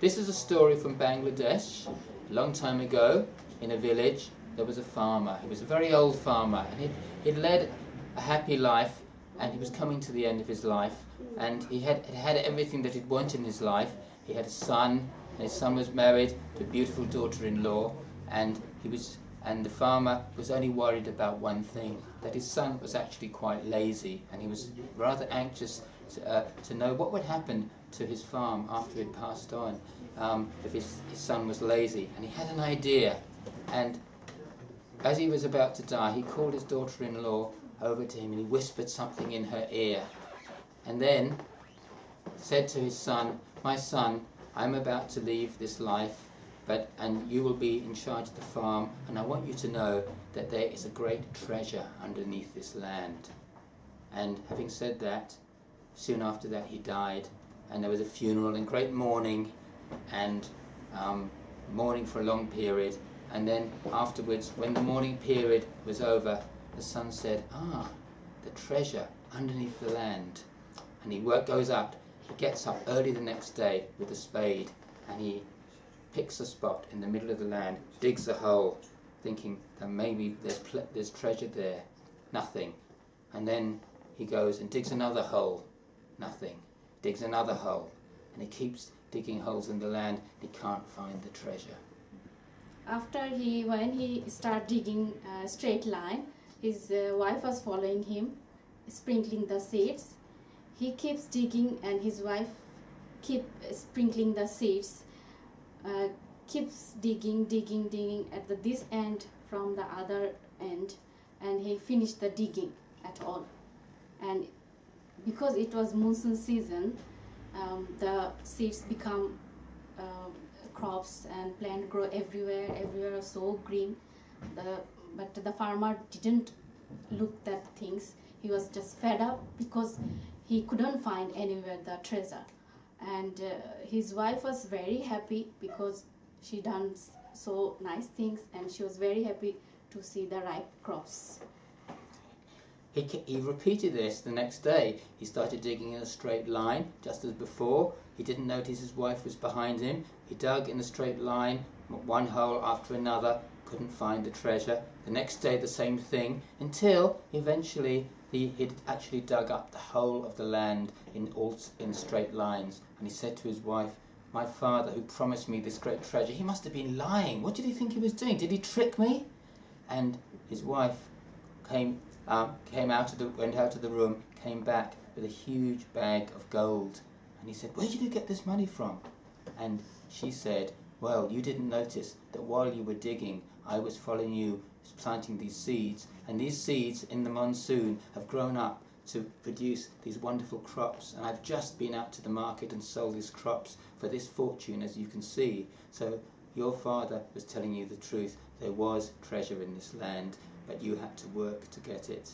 This is a story from Bangladesh. A long time ago, in a village, there was a farmer. He was a very old farmer, and he'd led a happy life, and he was coming to the end of his life, and he had everything that he'd wanted in his life. He had a son, and his son was married to a beautiful daughter-in-law, and the farmer was only worried about one thing, that his son was actually quite lazy, and he was rather anxious to know what would happen to his farm after he'd passed on, if his son was lazy. And he had an idea, and as he was about to die, he called his daughter-in-law over to him, and he whispered something in her ear, and then said to his son, "My son, I'm about to leave this life, and you will be in charge of the farm, and I want you to know that there is a great treasure underneath this land." And having said that, soon after that he died, and there was a funeral and great mourning, and mourning for a long period. And then afterwards, when the mourning period was over, the son said, the treasure underneath the land. And he gets up early the next day with a spade, and he picks a spot in the middle of the land, digs a hole, thinking that maybe there's treasure there. Nothing. And then he goes and digs another hole. Nothing. Digs another hole. And he keeps digging holes in the land. He can't find the treasure. When he started digging a straight line, his wife was following him, sprinkling the seeds. He keeps digging, and his wife keeps sprinkling the seeds. Keeps digging at this end from the other end, and he finished the digging at all. And because it was monsoon season, the seeds become crops, and plants grow everywhere are so green. But the farmer didn't look at things. He was just fed up because he couldn't find anywhere the treasure. And his wife was very happy because she done so nice things, and she was very happy to see the ripe crops. He repeated this the next day. He started digging in a straight line, just as before. He didn't notice his wife was behind him. He dug in a straight line, one hole after another, couldn't find the treasure. The next day the same thing, until eventually he'd actually dug up the whole of the land in straight lines. And he said to his wife, "My father, who promised me this great treasure, he must have been lying. What did he think he was doing? Did he trick me?" And his wife went out of the room, came back with a huge bag of gold. And he said, "Where did you get this money from?" And she said, "Well, you didn't notice that while you were digging, I was following you, planting these seeds, and these seeds in the monsoon have grown up to produce these wonderful crops, and I've just been out to the market and sold these crops for this fortune, as you can see. So your father was telling you the truth. There was treasure in this land, but you had to work to get it."